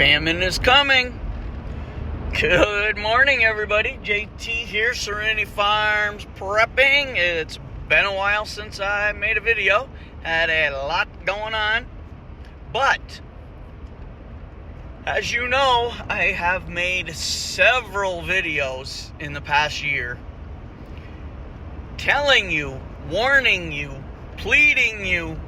Famine is coming. Good morning, everybody. JT here, Serenity Farms prepping. It's been a while since I made a video. Had a lot going on. But, as you know, I have made several videos in the past year telling you, warning you, pleading you,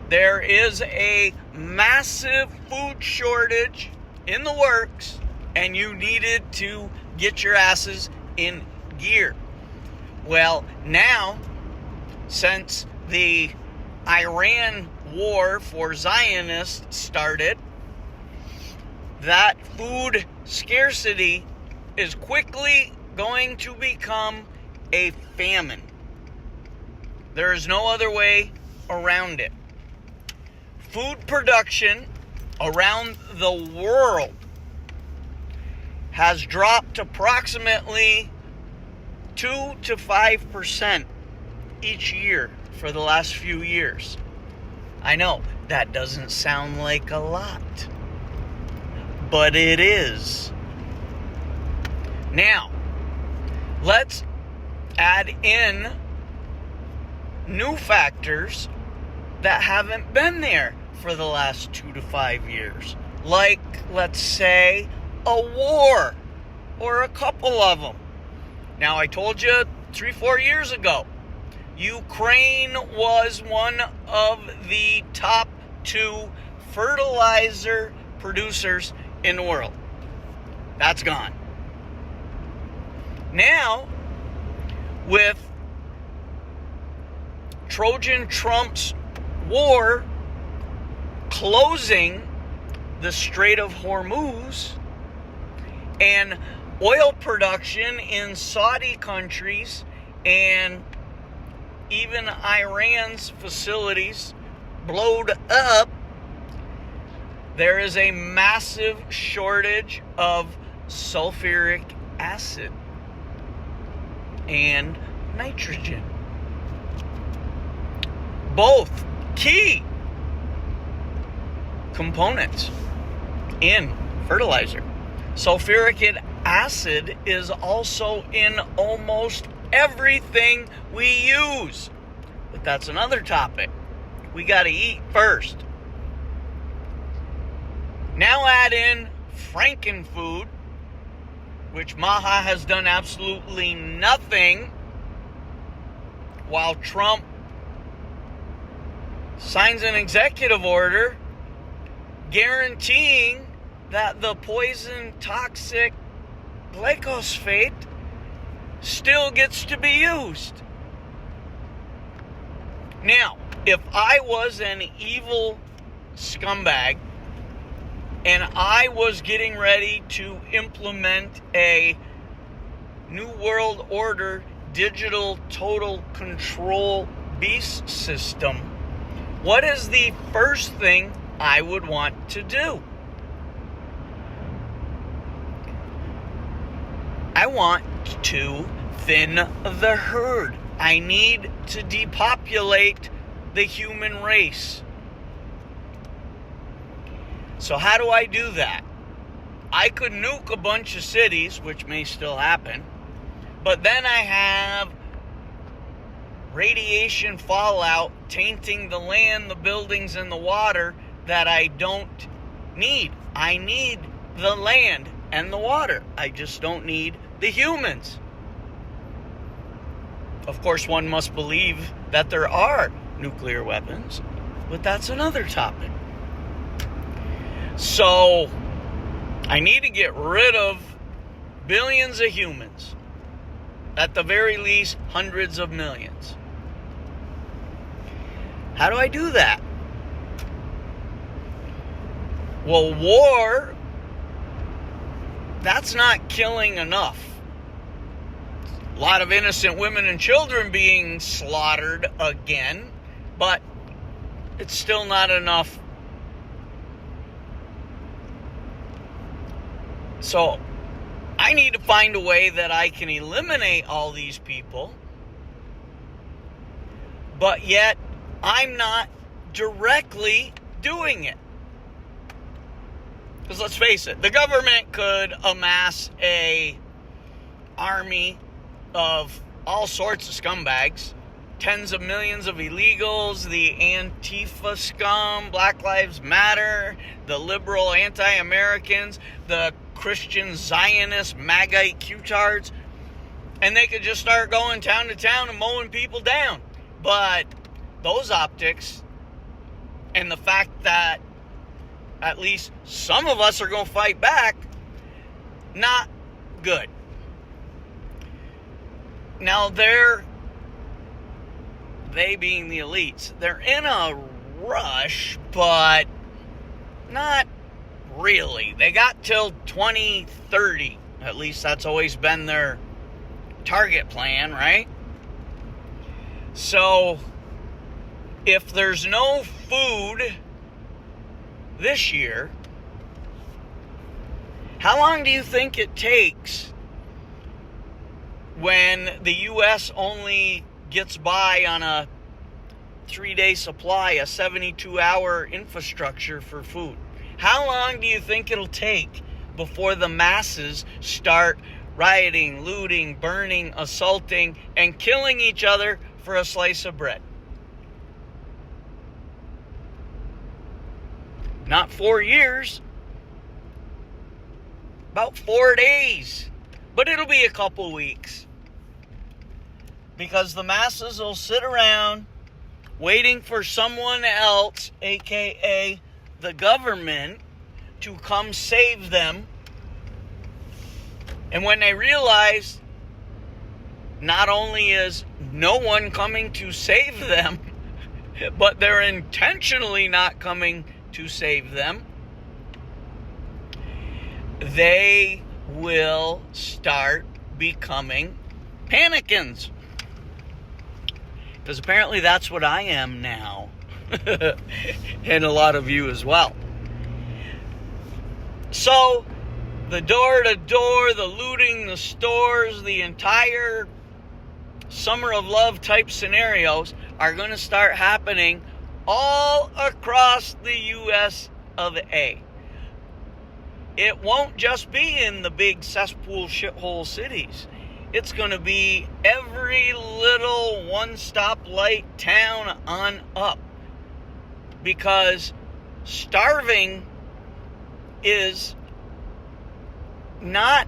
there is a massive food shortage in the works, and you needed to get your asses in gear. Well, now, since the Iran war for Zionists started, that food scarcity is quickly going to become a famine. There is no other way around it. Food production around the world has dropped approximately 2 to 5% each year for the last few years. I know that doesn't sound like a lot, but it is. Now, let's add in new factors that haven't been there for the last 2 to 5 years. Like, let's say, a war, or a couple of them. Now, I told you 3-4 years ago, Ukraine was one of the top 2 fertilizer producers in the world. That's gone. Now, with Trojan Trump's war closing the Strait of Hormuz and oil production in Saudi countries and even Iran's facilities blowed up, there is a massive shortage of sulfuric acid and nitrogen. Both key components in fertilizer. Sulfuric acid is also in almost everything we use. But that's another topic. We got to eat first. Now add in frankenfood, which Maha has done absolutely nothing, while Trump signs an executive order guaranteeing that the poison toxic glyphosate still gets to be used. Now, if I was an evil scumbag and I was getting ready to implement a New World Order digital total control beast system, what is the first thing I would want to do? I want to thin the herd. I need to depopulate the human race. So how do I do that? I could nuke a bunch of cities, which may still happen, but then I have radiation fallout tainting the land, the buildings, and the water that I don't need. I need the land and the water. I just don't need the humans. Of course, one must believe that there are nuclear weapons, but that's another topic. So, I need to get rid of billions of humans. At the very least, hundreds of millions. How do I do that? Well, war, that's not killing enough. A lot of innocent women and children being slaughtered again, but it's still not enough. So, I need to find a way that I can eliminate all these people, but yet I'm not directly doing it. Because let's face it, the government could amass a army of all sorts of scumbags, tens of millions of illegals, the Antifa scum, Black Lives Matter, the liberal anti-Americans, the Christian Zionist Magite Q-tards, and they could just start going town to town and mowing people down. But those optics and the fact that at least some of us are going to fight back, not good. Now they being the elites, they're in a rush, but not really. They got till 2030. At least that's always been their target plan, right? So if there's no food this year, how long do you think it takes when the U.S. only gets by on a 3-day supply, a 72-hour infrastructure for food? How long do you think it'll take before the masses start rioting, looting, burning, assaulting, and killing each other for a slice of bread? Not 4 years. About 4 days. But it'll be a couple weeks. Because the masses will sit around waiting for someone else, aka the government, to come save them. And when they realize not only is no one coming to save them, but they're intentionally not coming to save them, they will start becoming panicans. Because apparently that's what I am now. And a lot of you as well. So, the door-to-door, the looting, the stores, the entire Summer of Love type scenarios are going to start happening all across the U.S. of A. It won't just be in the big cesspool shithole cities. It's going to be every little one-stop light town on up. Because starving is not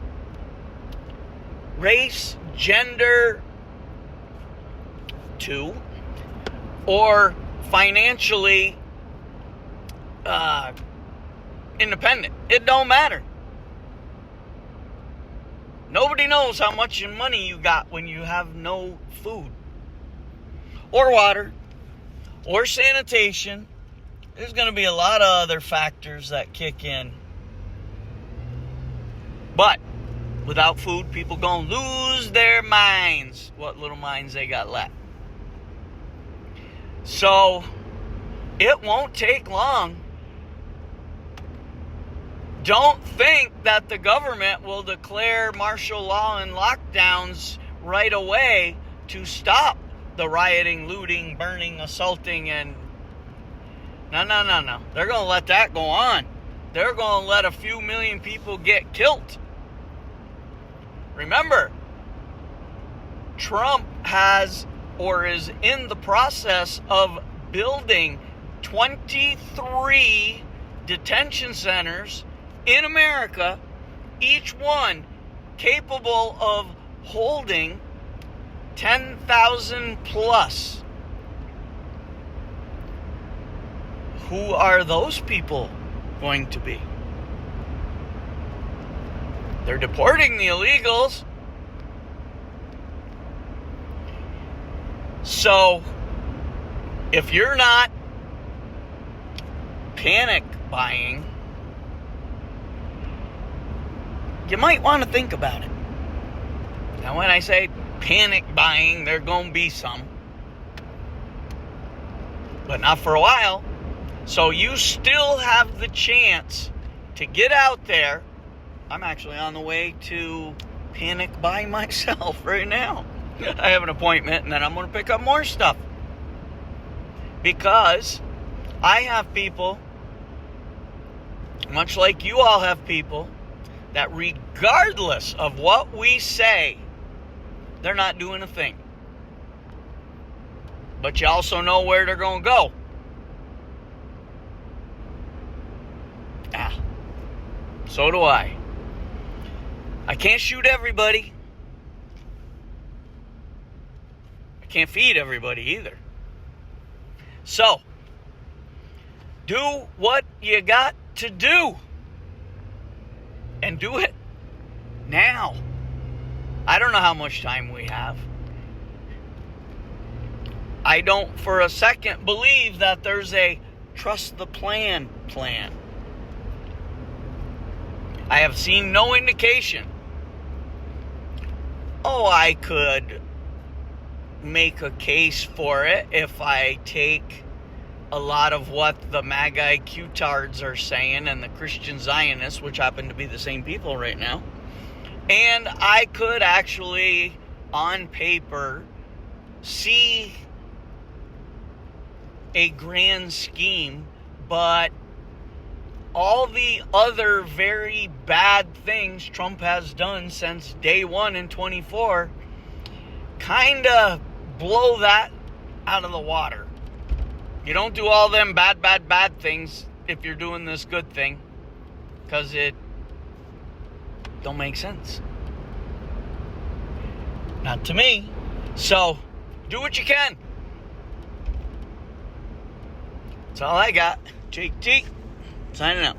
race, gender, or financially independent. It don't matter. Nobody knows how much money you got when you have no food or water or sanitation. There's going to be a lot of other factors that kick in. But without food, people going to lose their minds, what little minds they got left. So it won't take long. Don't think that the government will declare martial law and lockdowns right away to stop the rioting, looting, burning, assaulting, and no. They're going to let that go on. They're going to let a few million people get killed. Remember, Trump has or is in the process of building 23 detention centers in America, each one capable of holding 10,000 plus. Who are those people going to be? They're deporting the illegals. So, if you're not panic buying, you might want to think about it. Now, when I say panic buying, there going to be some. But not for a while. So you still have the chance to get out there. I'm actually on the way to panic buy myself right now. I have an appointment and then I'm going to pick up more stuff. Because I have people much like you all have people that regardless of what we say, they're not doing a thing. But you also know where they're going to go. So do I. I can't shoot everybody. I can't feed everybody either. So, do what you got to do. And do it now. I don't know how much time we have. I don't for a second believe that there's a trust the plan. I have seen no indication. I could make a case for it if I take a lot of what the MAGA Q-tards are saying and the Christian Zionists, which happen to be the same people right now, and I could actually, on paper, see a grand scheme, but all the other very bad things Trump has done since day one in 24 kind of blow that out of the water. You don't do all them bad things if you're doing this good thing, because it don't make sense. Not to me. So, do what you can. That's all I got. Jake T, signing out.